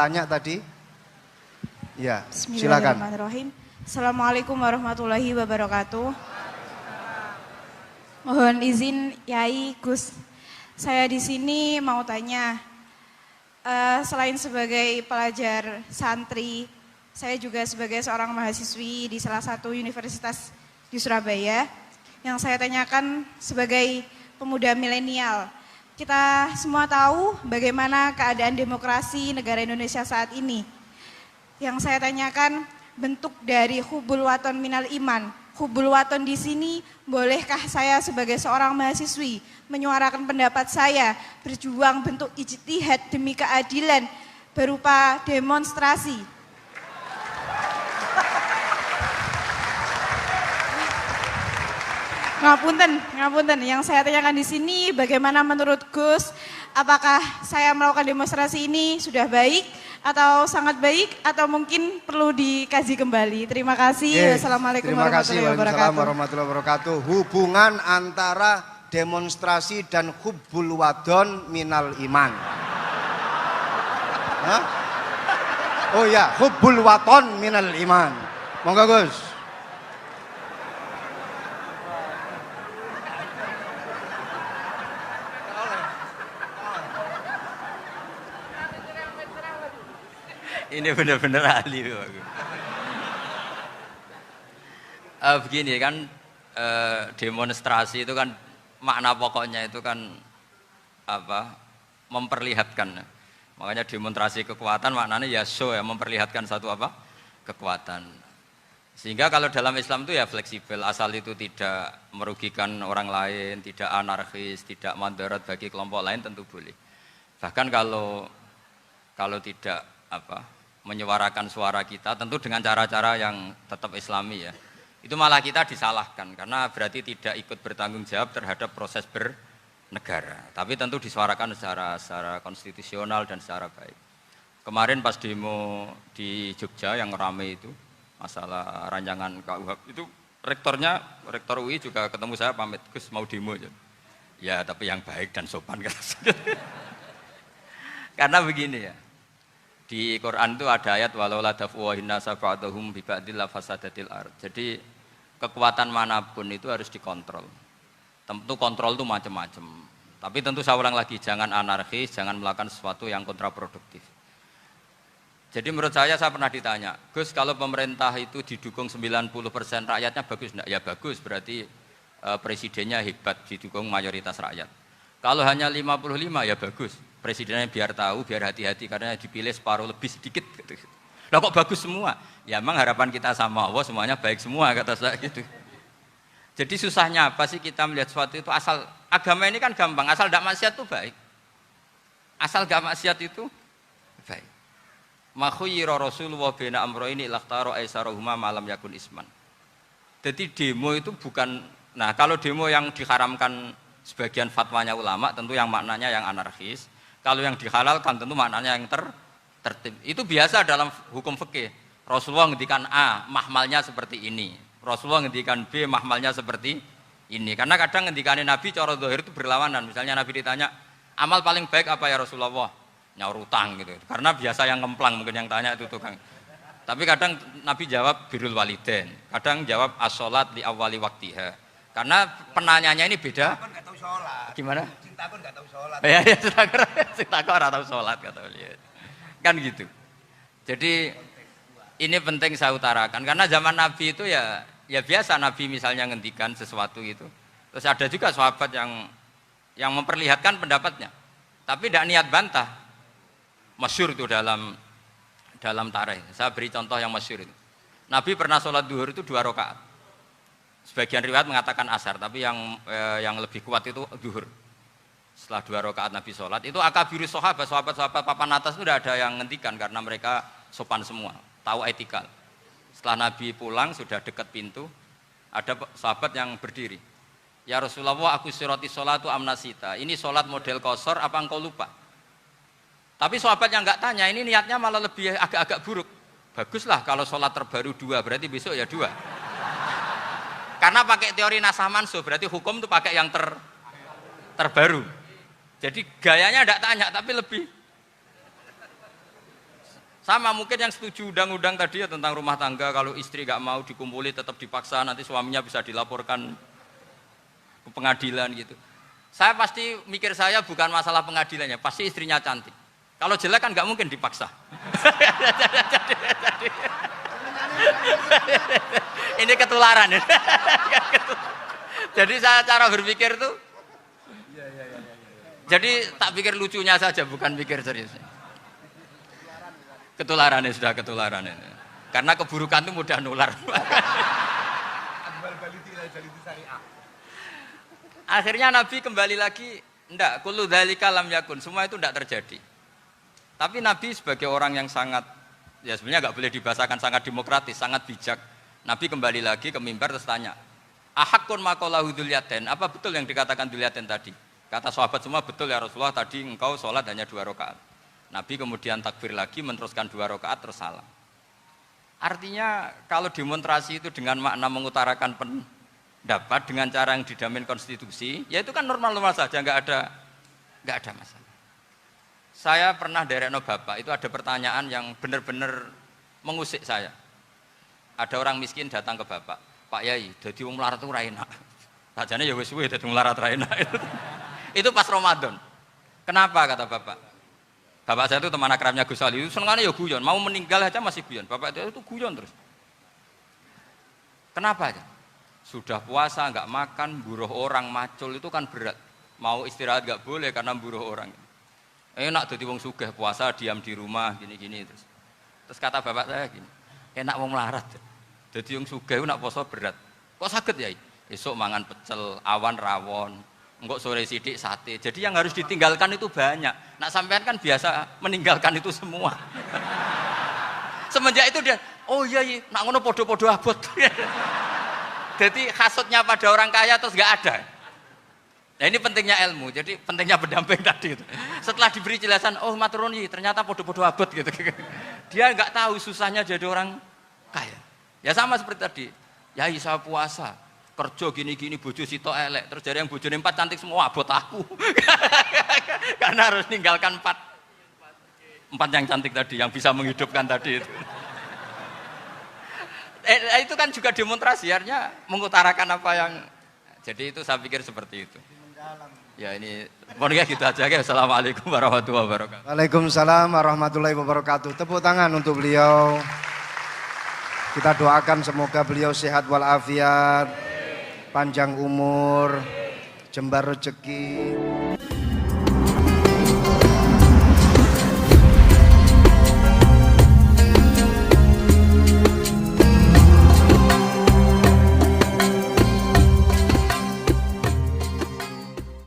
tanya tadi? Ya, silakan. Bismillahirrahmanirrahim. Assalamualaikum warahmatullahi wabarakatuh. Mohon izin Yai Gus. Saya di sini mau tanya, selain sebagai pelajar santri, saya juga sebagai seorang mahasiswi di salah satu universitas di Surabaya. Yang saya tanyakan sebagai pemuda milenial, kita semua tahu bagaimana keadaan demokrasi negara Indonesia saat ini. Yang saya tanyakan bentuk dari hubul waton minal iman. Hubul waton di sini, bolehkah saya sebagai seorang mahasiswi menyuarakan pendapat saya, berjuang bentuk ijtihad demi keadilan berupa demonstrasi? Ngapunten. Yang saya tanyakan di sini, bagaimana menurut Gus, apakah saya melakukan demonstrasi ini sudah baik atau sangat baik atau mungkin perlu dikaji kembali? Terima kasih. Wassalamualaikum warahmatullahi wabarakatuh. Hubungan antara demonstrasi dan hubbul wadon minal iman. Hah? Oh ya, hubbul waton minal iman. Monggo Gus. Ini benar-benar ahli. Begini kan, demonstrasi itu kan makna pokoknya itu kan apa? Memperlihatkan. Makanya demonstrasi kekuatan maknanya ya show ya, memperlihatkan satu apa? Kekuatan. Sehingga kalau dalam Islam itu ya fleksibel, asal itu tidak merugikan orang lain, tidak anarkis, tidak mandorot bagi kelompok lain tentu boleh. Bahkan kalau tidak apa? Menyuarakan suara kita tentu dengan cara-cara yang tetap islami ya, itu malah kita disalahkan karena berarti tidak ikut bertanggung jawab terhadap proses bernegara, tapi tentu disuarakan secara konstitusional dan secara baik. Kemarin pas demo di Jogja yang ramai itu masalah rancangan KUHP itu, rektor UI juga ketemu saya, pamit Gus mau demo aja ya, tapi yang baik dan sopan karena begini ya, di Quran itu ada ayat walau la daf'uhin nasa ba'dahum bi ba'dil fasadatil ard. Jadi kekuatan manapun itu harus dikontrol. Tentu kontrol itu macam-macam. Tapi tentu saya ulang lagi, jangan anarkis, jangan melakukan sesuatu yang kontraproduktif. Jadi menurut saya pernah ditanya, Gus kalau pemerintah itu didukung 90% rakyatnya bagus enggak? Ya bagus, berarti presidennya hebat, didukung mayoritas rakyat. Kalau hanya 55 ya bagus, presidennya biar tahu, biar hati-hati karena dipilih separuh lebih sedikit. Lah kok bagus semua? Ya emang harapan kita sama Allah semuanya baik semua kata saya gitu. Jadi susahnya apa sih kita melihat sesuatu itu, asal agama ini kan gampang, asal tidak maksiat itu baik. Asal gak maksiat itu baik. Ma khuyyira Rasulullah baina amrayni lakhtara aisarahuma malam yakun isman. Jadi demo itu bukan, nah kalau demo yang diharamkan sebagian fatwanya ulama tentu yang maknanya yang anarkis. Kalau yang dihalalkan tentu maknanya yang tertib. Itu biasa dalam hukum fikih. Rasulullah ngendikan A, mahmalnya seperti ini. Rasulullah ngendikan B, mahmalnya seperti ini. Karena kadang ngendikanin Nabi cara zahir itu berlawanan. Misalnya Nabi ditanya, amal paling baik apa ya Rasulullah? Nyaur utang gitu. Karena biasa yang ngemplang mungkin yang tanya itu tukang. Tapi kadang Nabi jawab birrul walidain. Kadang jawab as-sholat li awwali waktiha. Karena penanyanya ini beda. Gimana? Takut nggak tahu sholat. Ya, takut nggak tahu sholat kata beliau. Kan gitu. Jadi ini penting saya utarakan karena zaman Nabi itu ya biasa Nabi misalnya ngendikan sesuatu itu. Terus ada juga sahabat yang memperlihatkan pendapatnya, tapi tidak niat bantah. Masyhur itu dalam tarikh. Saya beri contoh yang masyhur itu. Nabi pernah sholat duhur itu 2 rakaat. Sebagian riwayat mengatakan asar, tapi yang lebih kuat itu duhur. Setelah 2 rakaat Nabi sholat, itu akabirus sahabat papan atas itu tidak ada yang ngentikan karena mereka sopan semua, tahu etikal. Setelah Nabi pulang sudah dekat pintu, ada sahabat yang berdiri. Ya Rasulullah, aku siroti sholatu amnasita. Ini sholat model kosor, apa engkau lupa? Tapi sahabat yang nggak tanya, ini niatnya malah lebih agak-agak buruk. Baguslah kalau sholat terbaru 2, berarti besok ya 2. Karena pakai teori nasah mansuh, berarti hukum itu pakai yang terbaru. Jadi gayanya tidak tanya, tapi lebih Sama mungkin yang setuju undang-undang tadi ya tentang rumah tangga, kalau istri nggak mau dikumpuli tetap dipaksa, nanti suaminya bisa dilaporkan ke pengadilan gitu. Saya pasti mikir saya bukan masalah pengadilannya, pasti istrinya cantik. Kalau jelek kan nggak mungkin dipaksa. Ini ketularan. Jadi saya cara berpikir tuh, jadi tak pikir lucunya saja, bukan pikir serius. Ketularan ya sudah ketularan ini. Karena keburukan itu mudah nular. Akhirnya Nabi kembali lagi, enggak, kullu dzalika lam yakun, semua itu enggak terjadi. Tapi Nabi sebagai orang yang sangat, ya sebenarnya enggak boleh dibahasakan sangat demokratis, sangat bijak. Nabi kembali lagi ke mimbar terus tanya, ahakun maqalahu dzulyaten, apa betul yang dikatakan dzulyaten tadi? Kata sahabat semua, betul ya Rasulullah, tadi engkau sholat hanya 2 rakaat. Nabi kemudian takbir lagi, meneruskan 2 rakaat terus salam. Artinya kalau demonstrasi itu dengan makna mengutarakan pendapat dengan cara yang dijamin konstitusi, ya itu kan normal-normal saja, nggak ada masalah. Saya pernah derekno bapak, itu ada pertanyaan yang benar-benar mengusik saya. Ada orang miskin datang ke bapak, Pak Yai, jadi wong melarat itu ra enak. Sajane ya wis suwe dadi melarat ra enak. Itu pas Ramadan. Kenapa kata bapak? Bapak saya itu teman akrabnya Gus Ali, itu senengannya ya guyon, mau meninggal aja masih guyon. Bapak itu guyon terus. Kenapa aja? Sudah puasa nggak makan, buruh orang macul itu kan berat. Mau istirahat nggak boleh karena buruh orang. Enak jadi wong sugih puasa diam di rumah gini-gini terus. Terus kata bapak saya gini, enak wong melarat. Jadi wong sugih nak puasa berat. Kok sakit ya? Esok mangan pecel, awan rawon. Enggak sore sidik sate. Jadi yang harus ditinggalkan itu banyak. Nak sampean kan biasa meninggalkan itu semua. Semenjak itu dia, oh iya, nak ngono podo-podo abot. Jadi hasutnya pada orang kaya terus nggak ada. Nah ini pentingnya ilmu. Jadi pentingnya pendamping tadi itu. Setelah diberi jelasan, oh maturuni ternyata podo-podo abot gitu. Dia nggak tahu susahnya jadi orang kaya. Ya sama seperti tadi. Ya saya puasa. Kerja gini-gini, bojo sitok elek, terus dari yang bojone 4 cantik semua, abot aku. Karena harus ninggalkan 4 yang cantik tadi, yang bisa menghidupkan tadi itu. Itu kan juga demonstrasi, artinya mengutarakan apa yang, jadi itu saya pikir seperti itu. Ya ini, pokoknya gitu aja ya. Assalamualaikum warahmatullahi wabarakatuh. Waalaikumsalam warahmatullahi wabarakatuh. Tepuk tangan untuk beliau. Kita doakan semoga beliau sehat walafiat, panjang umur, jembar rezeki.